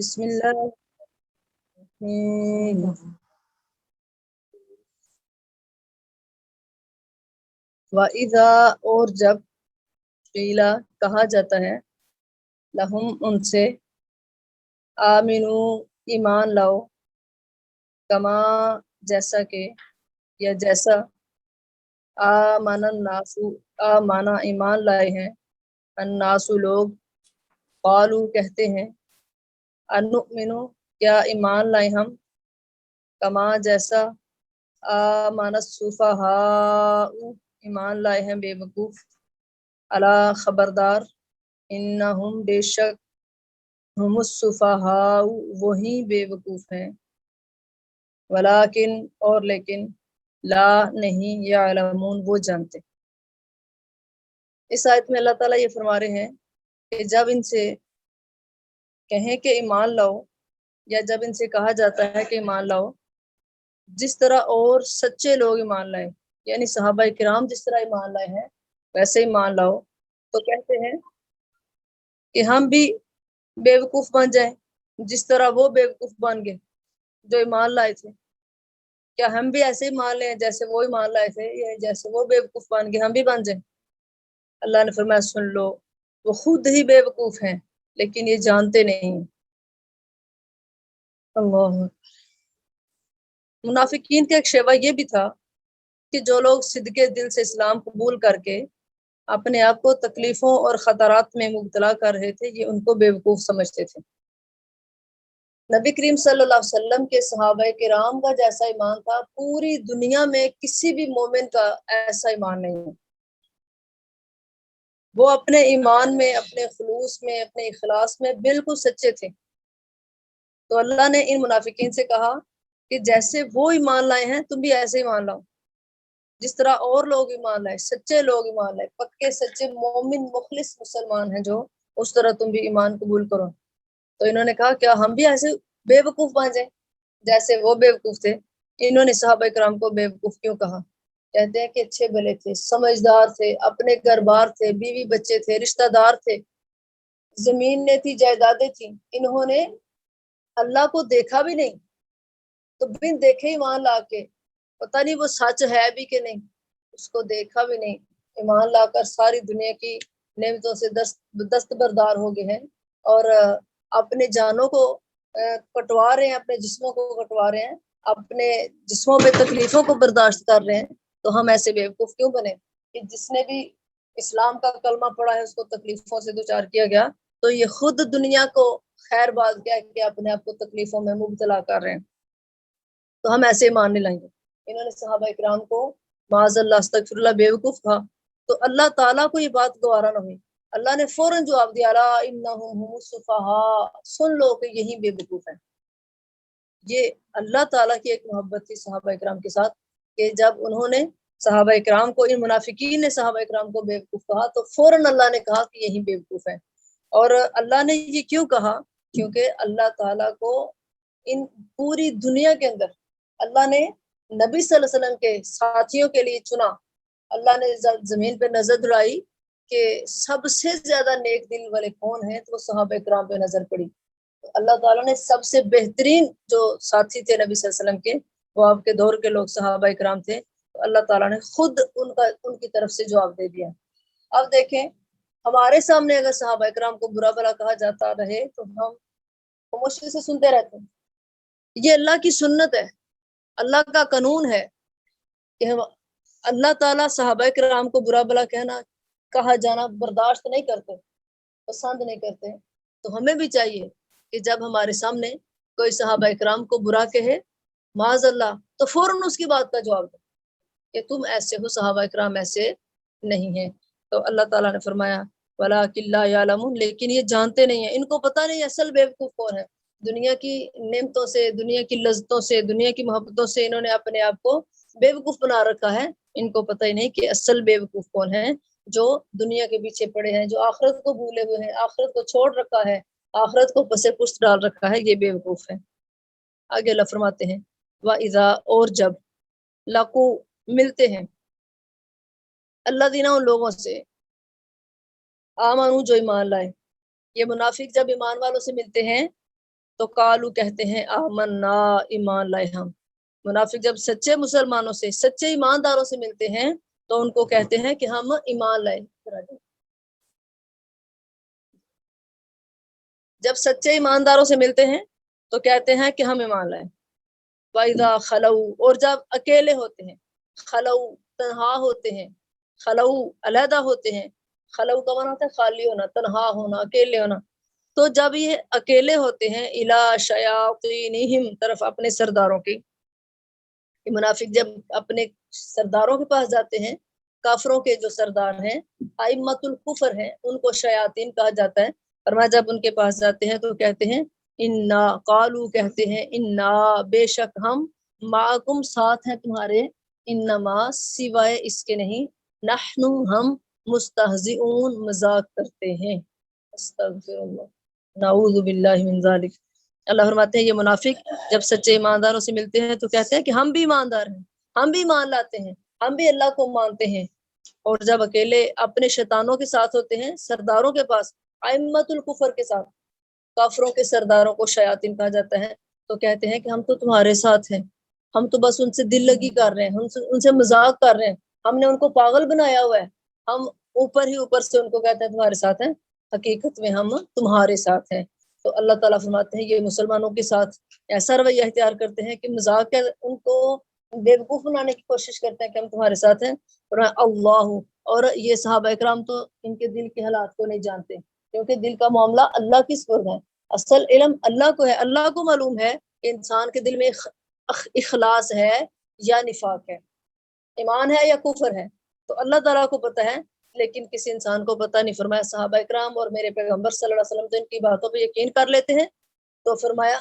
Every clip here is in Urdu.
بسم اللہ وَإِذَا اور جب قیلا کہا جاتا ہے لہم ان سے آمنو ایمان لاؤ کما جیسا کہ یا جیسا آمن الناس آمانا ایمان لائے ہیں الناس لوگ قالو کہتے ہیں انؤمنو کیا ایمان لائے ہم کما جیسا آمن السفہاء ایمان لائے ہیں بے وقوف الا خبردار انہم بے شک ہم السفہاء وہی بے وقوف ہیں ولیکن اور لیکن لا نہیں یعلمون وہ جانتے۔ اس آیت میں اللہ تعالیٰ یہ فرما رہے ہیں کہ جب ان سے کہیں کہ ایمان لاؤ یا جب ان سے کہا جاتا ہے کہ ایمان لاؤ جس طرح اور سچے لوگ ایمان لائے یعنی صحابہ کرام جس طرح ایمان لائے ہیں ویسے ایمان لاؤ تو کہتے ہیں کہ ہم بھی بے وقوف بن جائیں جس طرح وہ بے وقوف بن گئے جو ایمان لائے تھے، کیا ہم بھی ایسے ہی مان لیں جیسے وہ ایمان لائے تھے یا جیسے وہ بے وقوف بن گئے ہم بھی بن جائیں؟ اللہ نے فرمایا سن لو وہ خود ہی بے وقوف ہیں لیکن یہ جانتے نہیں۔ اللہ منافقین کا ایک شیوہ یہ بھی تھا کہ جو لوگ صدقے دل سے اسلام قبول کر کے اپنے آپ کو تکلیفوں اور خطرات میں مبتلا کر رہے تھے یہ ان کو بے وقوف سمجھتے تھے۔ نبی کریم صلی اللہ علیہ وسلم کے صحابہ کرام کا جیسا ایمان تھا پوری دنیا میں کسی بھی مومن کا ایسا ایمان نہیں ہے۔ وہ اپنے ایمان میں اپنے خلوص میں اپنے اخلاص میں بالکل سچے تھے۔ تو اللہ نے ان منافقین سے کہا کہ جیسے وہ ایمان لائے ہیں تم بھی ایسے ایمان لاؤ جس طرح اور لوگ ایمان لائے، سچے لوگ ایمان لائے، پکے سچے مومن مخلص مسلمان ہیں جو اس طرح تم بھی ایمان قبول کرو۔ تو انہوں نے کہا کیا ہم بھی ایسے بے وقوف بن جائیں جیسے وہ بے وقوف تھے؟ انہوں نے صحابہ کرام کو بے وقوف کیوں کہا؟ کہتے ہیں کہ اچھے بھلے تھے، سمجھدار تھے، اپنے گھر بار تھے، بیوی بچے تھے، رشتہ دار تھے، زمین نے تھی، جائیدادیں تھیں، انہوں نے اللہ کو دیکھا بھی نہیں تو بن دیکھے ایمان لا کے پتہ نہیں وہ سچ ہے بھی کہ نہیں، اس کو دیکھا بھی نہیں، ایمان لا کر ساری دنیا کی نعمتوں سے دستبردار ہو گئے ہیں اور اپنے جانوں کو کٹوا رہے ہیں، اپنے جسموں کو کٹوا رہے ہیں، اپنے جسموں پہ تکلیفوں کو برداشت کر رہے ہیں۔ تو ہم ایسے بیوقوف کیوں بنے کہ جس نے بھی اسلام کا کلمہ پڑھا ہے اس کو تکلیفوں سے دوچار کیا گیا تو یہ خود دنیا کو خیر بات کیا کہ اپنے آپ کو تکلیفوں میں مبتلا کر رہے ہیں، تو ہم ایسے مان نہیں لائیں گے۔ انہوں نے صحابہ اکرام کو معاذ اللہ استغفر اللہ بیوقوف کہا تو اللہ تعالیٰ کو یہ بات گوارا نہ ہوئی، اللہ نے فوراً جواب دیا الا انہم هم السفہاء، سن لو کہ یہی بے وقوف ہیں۔ یہ اللہ تعالیٰ کی ایک محبت تھی صحابہ اکرام کے ساتھ کہ جب انہوں نے صحابہ اکرام کو، ان منافقین نے صحابہ اکرام کو بے وقوف کہا تو فوراً اللہ نے کہا کہ یہی بے وقوف ہیں۔ اور اللہ نے یہ کیوں کہا؟ کیونکہ اللہ تعالیٰ کو ان پوری دنیا کے اندر اللہ نے نبی صلی اللہ علیہ وسلم کے ساتھیوں کے لیے چنا۔ اللہ نے زمین پہ نظر دوڑائی کہ سب سے زیادہ نیک دل والے کون ہیں تو وہ صحابہ اکرام پہ نظر پڑی۔ اللہ تعالیٰ نے سب سے بہترین جو ساتھی تھے نبی صلی اللہ علیہ وسلم کے وہ آپ کے دور کے لوگ صحابہ اکرام تھے، تو اللہ تعالیٰ نے خود ان کی طرف سے جواب دے دیا۔ اب دیکھیں ہمارے سامنے اگر صحابہ اکرام کو برا بھلا کہا جاتا رہے تو ہم خاموشی سے سنتے رہتے ہیں۔ یہ اللہ کی سنت ہے، اللہ کا قانون ہے کہ ہم اللہ تعالیٰ صحابہ کرام کو برا بھلا کہا جانا برداشت نہیں کرتے، پسند نہیں کرتے۔ تو ہمیں بھی چاہیے کہ جب ہمارے سامنے کوئی صحابہ کرام کو برا کہے معاذ اللہ تو فوراً اس کی بات کا جواب دے کہ تم ایسے ہو، صحابہ کرام ایسے نہیں ہیں۔ تو اللہ تعالیٰ نے فرمایا وَلَٰكِن لَا يَعْلَمُونَ، لیکن یہ جانتے نہیں ہیں، ان کو پتہ نہیں اصل بیوقوف کون ہے۔ دنیا کی نعمتوں سے، دنیا کی لذتوں سے، دنیا کی محبتوں سے انہوں نے اپنے آپ کو بے وقوف بنا رکھا ہے، ان کو پتہ ہی نہیں کہ اصل بے وقوف کون ہے، جو دنیا کے پیچھے پڑے ہیں، جو آخرت کو بھولے ہوئے ہیں، آخرت کو چھوڑ رکھا ہے، آخرت کو پس پشت ڈال رکھا ہے، یہ بے وقوف ہے۔ آگے اللہ فرماتے ہیں وَإِذَا اور جب لَقُوا ملتے ہیں اللہ دینا ان لوگوں سے آمنو جو ایمان لائے۔ یہ منافق جب ایمان والوں سے ملتے ہیں تو قالو کہتے ہیں آمنا ایمان لائے ہم. منافق جب سچے مسلمانوں سے سچے ایمانداروں سے ملتے ہیں تو ان کو کہتے ہیں کہ ہم ایمان لائے. جب سچے ایمانداروں سے ملتے ہیں تو کہتے ہیں کہ ہم ایمان لائے. وَإِذَا خَلَوْا اور جب اکیلے ہوتے ہیں, خلو تنہا ہوتے ہیں, خلو علیحدہ ہوتے ہیں, خلو کا معنی ہوتا ہے خالی ہونا, تنہا ہونا, اکیلے ہونا. تو جب یہ اکیلے ہوتے ہیں اِلَى شَيَاطِينِهِمْ طرف اپنے سرداروں کی, منافق جب اپنے سرداروں کے پاس جاتے ہیں, کافروں کے جو سردار ہیں ائمۃ الکفر ہیں ان کو شیاطین کہا جاتا ہے. فرمایا جب ان کے پاس جاتے ہیں تو کہتے ہیں انا قالو کہتے ہیں انا بے شک ہم معکم ساتھ ہیں تمہارے, انما سوائے اس کے نہیں, نحن ہم مستہزئون مذاق کرتے ہیں. استغفر اللہ نعوذ باللہ من ذالک. اللہ فرماتے ہیں یہ منافق جب سچے ایمانداروں سے ملتے ہیں تو کہتے ہیں کہ ہم بھی ایماندار ہیں, ہم بھی ایمان لاتے ہیں, ہم بھی اللہ کو مانتے ہیں. اور جب اکیلے اپنے شیطانوں کے ساتھ ہوتے ہیں سرداروں کے پاس, ائمۃ الکفر کے ساتھ, کافروں کے سرداروں کو شیاطین کہا جاتا ہے, تو کہتے ہیں کہ ہم تو تمہارے ساتھ ہیں, ہم تو بس ان سے دل لگی کر رہے ہیں, ان سے مذاق کر رہے ہیں, ہم نے ان کو پاگل بنایا ہوا ہے, ہم اوپر ہی اوپر سے ان کو کہتے ہیں تمہارے ساتھ ہیں, حقیقت میں ہم تمہارے ساتھ ہیں. تو اللہ تعالیٰ فرماتے ہیں یہ مسلمانوں کے ساتھ ایسا رویہ اختیار کرتے ہیں کہ مذاق ان کو بیوقوف بنانے کی کوشش کرتے ہیں کہ ہم تمہارے ساتھ ہیں. اللہ, اور یہ صحابہ اکرام تو ان کے دل کے حالات کو نہیں جانتے, کیونکہ دل کا معاملہ اللہ کی سپرد ہے. اصل علم اللہ کو ہے, اللہ کو معلوم ہے کہ انسان کے دل میں اخلاص ہے یا نفاق ہے, ایمان ہے یا کفر ہے, تو اللہ تعالیٰ کو پتہ ہے, لیکن کسی انسان کو پتہ نہیں. فرمایا صحابہ اکرام اور میرے پیغمبر صلی اللہ علیہ وسلم تو ان کی باتوں پہ یقین کر لیتے ہیں. تو فرمایا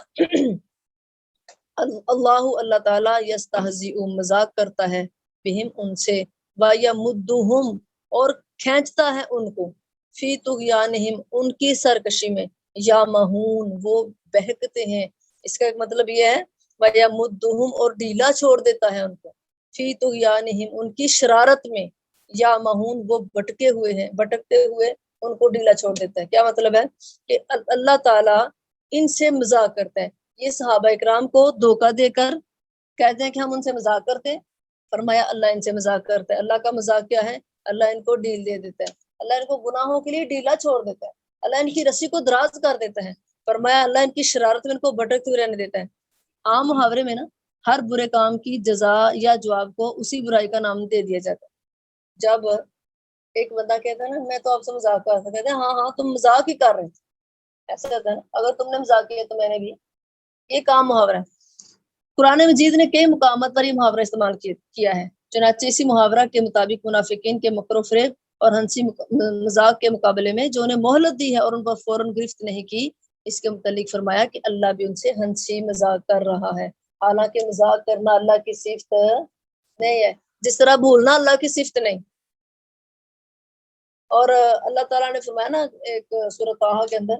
اللہ تعالیٰ یستہزئ مذاق کرتا ہے بہم ان سے, وَیَمُدُّهُمْ اور کھینچتا ہے ان کو, فی طغیانہم ان کی سرکشی میں, یا مہون وہ بہکتے ہیں. اس کا ایک مطلب یہ ہے وَیَمُدُّهُمْ اور ڈھیلا چھوڑ دیتا ہے ان کو, فی طغیانہم ان کی شرارت میں, یا مہون وہ بھٹکے ہوئے ہیں, بھٹکتے ہوئے ان کو ڈھیلا چھوڑ دیتا ہے. کیا مطلب ہے کہ اللہ تعالیٰ ان سے مذاق کرتا ہے. یہ صحابہ اکرام کو دھوکہ دے کر کہتے ہیں کہ ہم ان سے مذاق کرتے ہیں. فرمایا اللہ ان سے مذاق کرتا ہے. اللہ کا مذاق کیا ہے, اللہ ان کو ڈھیل دے دیتا ہے, اللہ ان کو گناہوں کے لیے ڈھیلا چھوڑ دیتا ہے, اللہ ان کی رسی کو دراز کر دیتا ہے. فرمایا اللہ ان کی شرارت میں ان کو بھٹکتے ہوئے رہنے دیتا ہے. عام محاورے میں نا ہر برے کام کی جزا یا جواب کو اسی برائی کا نام دے دیا جاتا ہے. جب ایک بندہ کہتا ہے نا میں تو آپ سے مذاق کر رہا تھا, کہتے ہیں ہاں ہاں تم مذاق ہی کر رہے تھے, ایسا کہتا ہے نا, اگر تم نے مذاق کیا تو میں نے بھی. یہ کام محاورہ ہے. قرآن مجید نے کئی مقامات پر یہ محاورہ استعمال کیا ہے. چنانچہ اسی محاورہ کے مطابق منافقین کے مکر و فریب اور ہنسی مذاق کے مقابلے میں جو انہیں مہلت دی ہے اور ان پر فوراً گرفت نہیں کی, اس کے متعلق فرمایا کہ اللہ بھی ان سے ہنسی مذاق کر رہا ہے, حالانکہ مذاق کرنا اللہ کی صفت نہیں ہے, جس طرح بھولنا اللہ کی صفت نہیں. اور اللہ تعالیٰ نے فرمایا نا ایک سورۃ طٰہٰ کے اندر,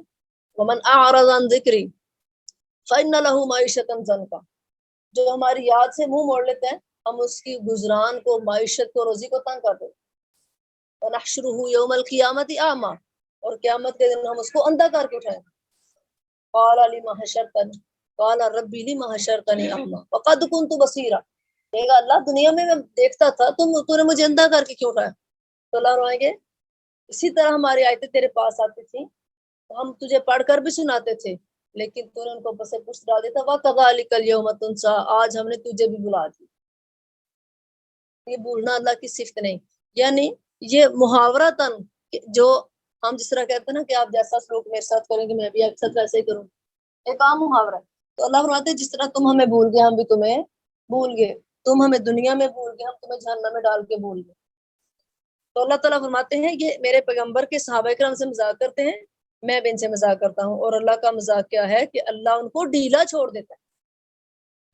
وَمَنْ أَعْرَضَ عَنْ ذِكْرِي فَإِنَّ لَهُ مَعِيشَةً ضَنْكًا, جو ہماری یاد سے منہ موڑ لیتے ہیں ہم اس کی گزران کو, معیشت کو, روزی کو تنگ کر دیتے. وَنَحْشُرُهُ يَوْمَ الْقِيَامَةِ أَعْمَىٰ, اور قیامت کے دن ہم اس کو اندھا کر کے اٹھائیں. قَالَ لِمَ حَشَرْتَنِي قَالَ رَبِّ لِمَ حَشَرْتَنِي أَعْمَىٰ وَقَدْ كُنْتُ بَصِيرًا, کہے گا اللہ دنیا میں دیکھتا تھا, تو نے مجھے اندھا کر کے کیوں اٹھایا. تو اللہ فرمائیں گے اسی طرح ہماری آیتیں تیرے پاس آتی تھیں تو ہم تجھے پڑھ کر بھی سناتے تھے, لیکن تو نے ان کو بس پوچھ ڈال دیتا. وَكَذَلِكَ الْيَوْمَ تُنسَىٰ, آج ہم نے تجھے بھی بلا دیا. یہ بھولنا اللہ کی صفت نہیں, یعنی یہ محاورہ تن جو ہم جس طرح کہتے ہیں نا کہ آپ جیسا سلوک میرے ساتھ کریں گے میں بھی آپ کے ساتھ ویسے ہی کروں, ایک عام محاورہ ہے. تو اللہ فرماتے ہیں جس طرح تم ہمیں بھول گئے ہم بھی تمہیں بھول گئے, تم ہمیں دنیا میں بھول گئے ہم تمہیں جہنم میں ڈال کے بھول گئے. تو اللہ تعالیٰ فرماتے ہیں یہ میرے پیغمبر کے صحابہ کرام سے مذاق کرتے ہیں, میں بھی ان سے مذاق کرتا ہوں. اور اللہ کا مذاق کیا ہے کہ اللہ ان کو ڈھیلا چھوڑ دیتا ہے,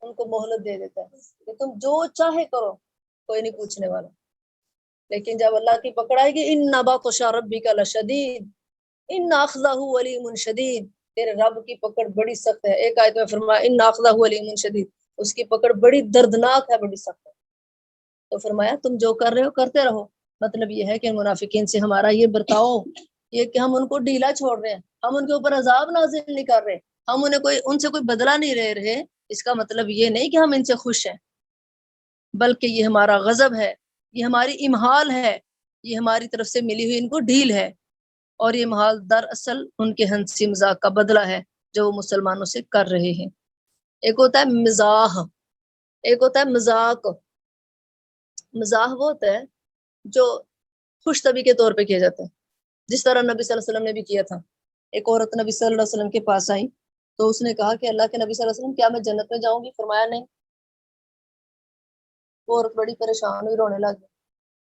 ان کو مہلت دے دیتا ہے کہ تم جو چاہے کرو, کوئی نہیں پوچھنے والا. لیکن جب اللہ کی پکڑ آئے گی, ان بطش ربک لشدید ان اخذہ علیم شدید, تیرے رب کی پکڑ بڑی سخت ہے. ایک آیت میں فرمایا ان اخذہ علیم شدید, اس کی پکڑ بڑی دردناک ہے, بڑی سخت ہے. تو فرمایا تم جو کر رہے ہو کرتے رہو. مطلب یہ ہے کہ منافقین سے ہمارا یہ برتاؤ یہ کہ ہم ان کو ڈھیلا چھوڑ رہے ہیں, ہم ان کے اوپر عذاب نازل نہیں کر رہے, ہم ان سے کوئی بدلہ نہیں لے رہے، اس کا مطلب یہ نہیں کہ ہم ان سے خوش ہیں، بلکہ یہ ہمارا غضب ہے، یہ ہماری امہال ہے، یہ ہماری طرف سے ملی ہوئی ان کو ڈھیل ہے، اور یہ محال دراصل ان کے ہنسی مذاق کا بدلہ ہے جو وہ مسلمانوں سے کر رہے ہیں۔ ایک ہوتا ہے مزاح، ایک ہوتا ہے مذاق۔ مزاح وہ ہوتا ہے جو خوش طبی کے طور پہ کیا جاتا ہے، جس طرح نبی صلی اللہ علیہ وسلم نے بھی کیا تھا۔ ایک عورت نبی صلی اللہ علیہ وسلم کے پاس آئی تو اس نے کہا کہ اللہ کے نبی صلی اللہ علیہ وسلم کیا میں جنت میں جاؤں گی؟ فرمایا نہیں۔ وہ عورت بڑی پریشان ہوئی، رونے لگی،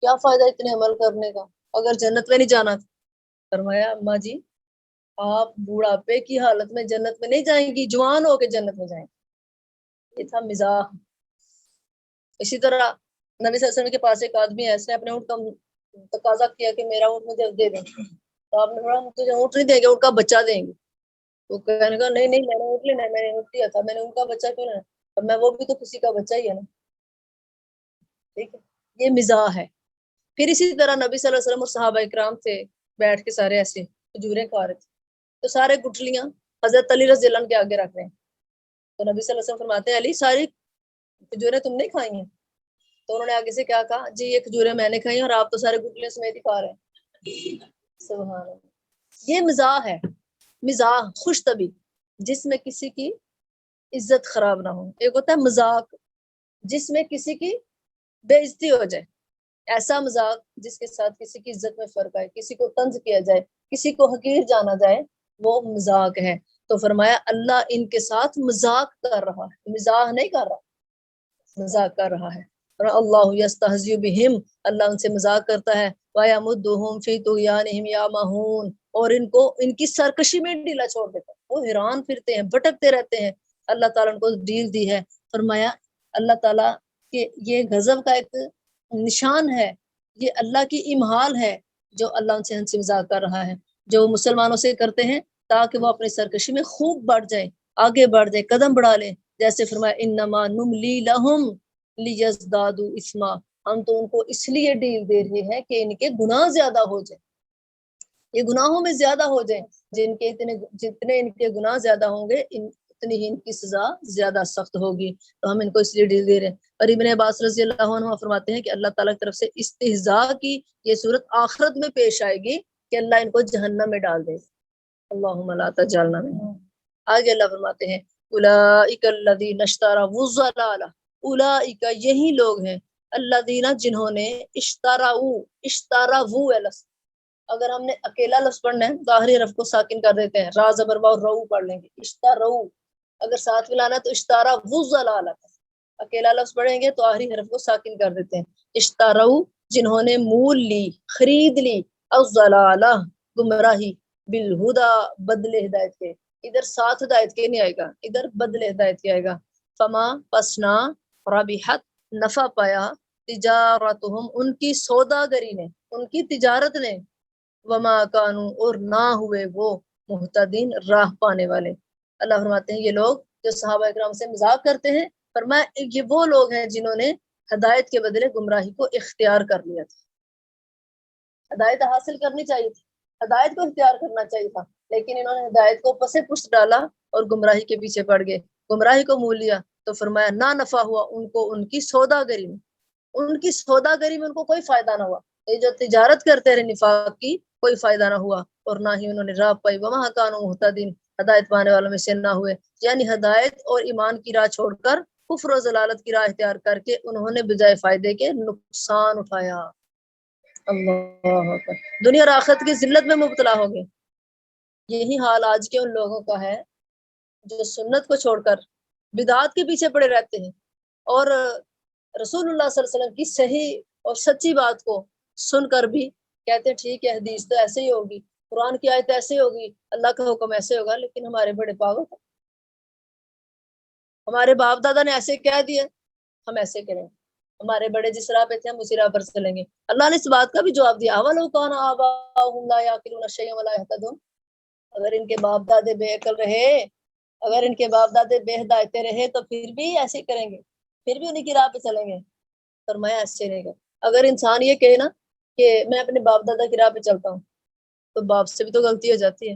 کیا فائدہ اتنے عمل کرنے کا اگر جنت میں نہیں جانا تھا؟ فرمایا اماں جی آپ بوڑھاپے کی حالت میں جنت میں نہیں جائیں گی، جوان ہو کے جنت میں جائیں گی۔ یہ تھا مزاح۔ اسی طرح نبی صلی اللہ علیہ وسلم کے پاس ایک آدمی ہے، اس نے اپنے اونٹ کا تقاضا کیا کہ میرا اونٹ مجھے دے دیں، تو آپ نے بولا مجھے اونٹ نہیں دیں گے، اونٹ کا بچہ دیں گے۔ تو کہنے کا نہیں میں نے اونٹ لینا ہے، میں نے اونٹ لیا تھا، میں نے ان کا بچہ کیوں لینا؟ اور میں وہ بھی تو کسی کا بچہ ہی ہے نا، ٹھیک ہے، یہ مزاح ہے۔ پھر اسی طرح نبی صلی اللہ علیہ وسلم اور صحابہ اکرام تھے، بیٹھ کے سارے ایسے کھجوریں کھا رہے تھے، تو سارے گٹلیاں حضرت علی رضی اللہ عنہ کے آگے رکھ رہے ہیں، تو نبی صلی اللہ علیہ وسلم فرماتے ہیں علی ساری کھجوریں تم نے کھائی ہیں؟ تو انہوں نے آگے سے کیا کہا، جی یہ کھجوریں میں نے کھائی ہیں اور آپ تو سارے گٹلیاں سمیت ہی کھا رہے ہیں۔ سبحان اللہ، یہ مزاح ہے، مزاح خوش طبی جس میں کسی کی عزت خراب نہ ہو۔ ایک ہوتا ہے مذاق جس میں کسی کی بے عزتی ہو جائے، ایسا مذاق جس کے ساتھ کسی کی عزت میں فرق آئے، کسی کو طنز کیا جائے، کسی کو حقیر جانا جائے، وہ مذاق ہے۔ تو فرمایا اللہ ان کے ساتھ مذاق کر رہا ہے، مزاح نہیں کر رہا، مذاق کر رہا ہے۔ اور اللہ یستہزئ بہم، اللہ ان سے مذاق کرتا ہے، وَیَمُدُّهُمْ فِی طُغْیَانِہِمْ یَعْمَہُونَ، اور ان کو ان کی سرکشی میں ڈھیلا چھوڑ دیتا ہے، وہ حیران پھرتے ہیں، بھٹکتے رہتے ہیں، اللہ تعالیٰ ان کو ڈھیل دی ہے۔ فرمایا اللہ تعالیٰ کہ یہ غضب کا ایک نشان ہے، یہ اللہ کی امہال ہے جو اللہ ان سے ہنسی مذاق کر رہا ہے، جو وہ مسلمانوں سے کرتے ہیں تاکہ وہ اپنی سرکشی میں خوب بڑھ جائیں، آگے بڑھ جائیں، قدم بڑھا لیں۔ جیسے فرمایا انما نملی لہم لیزدادوا اثما، ہم تو ان کو اس لیے ڈیل دے رہے ہیں کہ ان کے گناہ زیادہ ہو جائیں، یہ گناہوں میں زیادہ ہو جائیں، جتنے ان کے گناہ زیادہ ہوں گے اتنی ہی ان کی سزا زیادہ سخت ہوگی، تو ہم ان کو اس لیے ڈیل دے رہے ہیں۔ اور ابن عباس رضی اللہ عنہ فرماتے ہیں کہ اللہ تعالیٰ کی طرف سے استہزاء کی یہ صورت آخرت میں پیش آئے گی کہ اللہ ان کو جہنم میں ڈال دے گا، اللہم لا تجعلنا منہم۔ آگے اللہ فرماتے ہیں اولئک الذین اشتروا الضلالہ، اولئک یہی لوگ ہیں الذین جنہوں نے اشتروا لفظ، اگر ہم نے اکیلا لفظ پڑھنا ہے تو آخری حرف کو ساکن کر دیتے ہیں، را زبر واو رو پڑھ لیں گے، اشتروا، اگر ساتھ ملانا ہے تو اشتروا الضلالہ، اکیلا لفظ پڑھیں گے تو آخری حرف کو ساکن کر دیتے ہیں۔ اشتروا جنہوں نے مول لی، خرید لی، الضلالہ گمراہی، بالہدا بدل ہدایت کے، ادھر ساتھ ہدایت کے نہیں آئے گا، ادھر بدل ہدایت کے آئے گا۔ فما پسنا ربحت نفع پایا، تجارتہم ان کی سوداگری نے، ان کی تجارت نے، وما کانوا اور نہ ہوئے وہ مہتدین راہ پانے والے۔ اللہ فرماتے ہیں یہ لوگ جو صحابہ اکرام سے مذاق کرتے ہیں، فرمایا یہ وہ لوگ ہیں جنہوں نے ہدایت کے بدلے گمراہی کو اختیار کر لیا تھا۔ ہدایت حاصل کرنی چاہیے تھی، ہدایت کو اختیار کرنا چاہیے تھا، لیکن انہوں نے ہدایت کو پسے پشت ڈالا اور گمراہی کے پیچھے پڑ گئے، گمراہی کو مول لیا، تو فرمایا نہ نفع ہوا ان کو ان کی سوداگری میں، ان کی سوداگری میں ان کو کوئی فائدہ نہ ہوا، یہ جو تجارت کرتے رہے نفاق کی کوئی فائدہ نہ ہوا، اور نہ ہی انہوں نے راہ پائی، وما کانوا مہتدین ہدایت پانے والوں میں سے نہ ہوئے، یعنی ہدایت اور ایمان کی راہ چھوڑ کر کفر و ضلالت کی راہ اختیار کر کے انہوں نے بجائے فائدے کے نقصان اٹھایا۔ اللہ اکبر، دنیا اور آخرت کی ذلت میں مبتلا ہو گئے۔ یہی حال آج کے ان لوگوں کا ہے جو سنت کو چھوڑ کر بدعات کے پیچھے پڑے رہتے ہیں، اور رسول اللہ صلی اللہ علیہ وسلم کی صحیح اور سچی بات کو سن کر بھی کہتے ہیں ٹھیک ہے حدیث تو ایسے ہی ہوگی، قرآن کی آیت ایسے ہوگی، اللہ کا حکم ایسے ہوگا، لیکن ہمارے بڑے پاگل ہیں، ہمارے باپ دادا نے ایسے کہہ دیا ہم ایسے کریں گے، ہمارے بڑے جس راہ پہ تھے ہم اسی راہ پر چلیں گے۔ اللہ نے اس بات کا بھی جواب دیا، اولو کان آباؤہم لا یعقلون شیئا ولا یہتدون، اگر ان کے باپ دادے بے عقل رہے، اگر ان کے باپ دادے بے ہدایت رہے تو پھر بھی ایسے کریں گے، پھر بھی انہیں کی راہ پہ چلیں گے؟ فرمایا ایسے نہیں گا۔ اگر انسان یہ کہے نا کہ میں اپنے باپ دادا کی راہ پہ چلتا ہوں تو باپ سے بھی تو غلطی ہو جاتی ہے،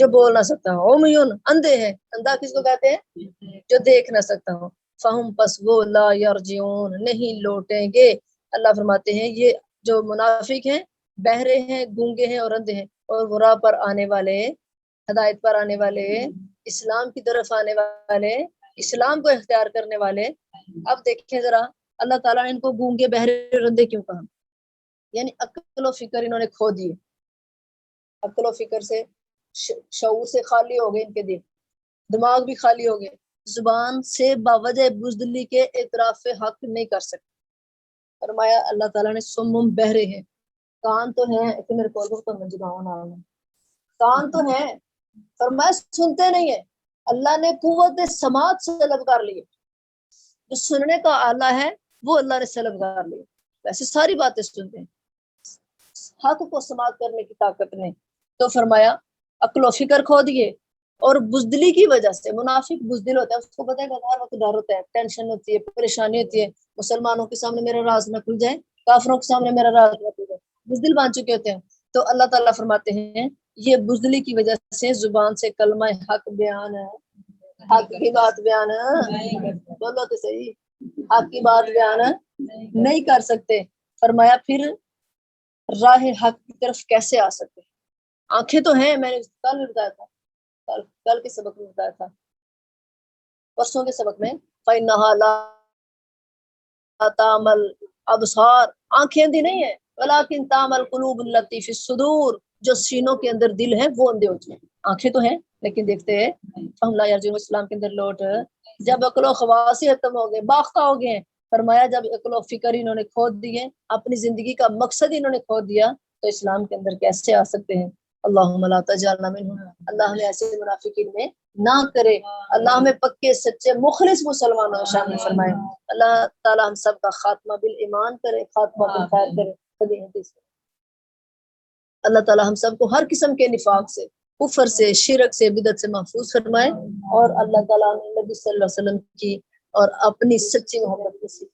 جو بول نہ سکتا ہو، عمیون اندھے ہیں، اندھا کس کو کہتے ہیں؟ جو دیکھ نہ سکتا ہو، فہم پس وہ لا یرجعون نہیں لوٹیں گے۔ اللہ فرماتے ہیں یہ جو منافق ہیں بہرے ہیں، گونگے ہیں اور اندھے ہیں، اور راہ پر آنے والے، ہدایت پر آنے والے، اسلام کی طرف آنے والے، اسلام کو اختیار کرنے والے۔ اب دیکھیں ذرا اللہ تعالیٰ نے ان کو گونگے بہرے اور اندھے کیوں کہا؟ یعنی عقل و فکر انہوں نے کھو دیے، عقل و فکر سے، شعور سے خالی ہو گئے، ان کے دماغ بھی خالی ہو گئے، زبان سے باوجہ بزدلی کے اعتراف حق نہیں کر سکتے۔ فرمایا اللہ تعالیٰ نے سمم بہرے ہیں، کان تو ہیں کہ میرے کو تو مجداؤں کان تو ہیں، فرمایا سنتے نہیں ہیں۔ اللہ نے قوت سماعت سے طلب کر لی، جو سننے کا آلہ ہے وہ اللہ نے سلب کر لی، ویسے ساری باتیں سنتے ہیں، حق کو سماعت کرنے کی طاقت نہیں۔ تو فرمایا عقل و فکر کھو دیے، اور بزدلی کی وجہ سے، منافق بزدل ہوتا ہے، اس کو پتہ ہے کہ ہر وقت ڈر ہوتا ہے، ٹینشن ہوتی ہے، پریشانی ہوتی ہے، مسلمانوں کے سامنے میرا راز نہ کھل جائے، کافروں کے سامنے میرا راز نہ کھل جائے، بزدل بن چکے ہوتے ہیں۔ تو اللہ تعالیٰ فرماتے ہیں یہ بزدلی کی وجہ سے زبان سے کلمہ حق بیان ہے، حق کی بات بیان ہے، بولو تو صحیح، حق کی بات بیان نہیں کر سکتے۔ فرمایا پھر راہ حق کی طرف کیسے آ سکتے؟ آنکھیں تو ہیں، میں نے کل بھی بتایا تھا، کل کے سبق میں بتایا تھا، پرسوں کے سبق میں، فَإِنَّهَا لَا تَعْمَلُ الْأَبْصَارُ، آنکھیں اندھی نہیں ہیں، وَلَٰكِن تَعْمَلُ الْقُلُوبُ الَّتِي فِي الصُّدُورِ، جو سینوں کے اندر دل ہے وہ اندھے ہو چکے ہیں، آنکھیں تو ہیں لیکن دیکھتے ہیں۔ فَهُمْ لَا يَرْجُونَ، اسلام کے اندر لوٹ، جب عقل و خواص ختم ہو گئے، باختہ ہو گئے ہیں، فرمایا جب عقل و فکر انہوں نے کھو دیے، اپنی زندگی کا مقصد انہوں نے کھو دیا، تو اسلام کے اندر کیسے آ سکتے ہیں؟ اللہم لا تجعلنا منہم، اللہ ہمیں ایسے منافقین میں نہ کرے، اللہ ہمیں پکے سچے مخلص مسلمانوں میں شامل فرمائے، اللہ تعالی ہم سب کا خاتمہ بالایمان کرے، خاتمہ بالخیر کرے، اللہ تعالی ہم سب کو ہر قسم کے نفاق سے، کفر سے، شرک سے، بدعت سے محفوظ فرمائے، اور اللہ تعالی نے نبی صلی اللہ علیہ وسلم کی اور اپنی سچی محبت نصیب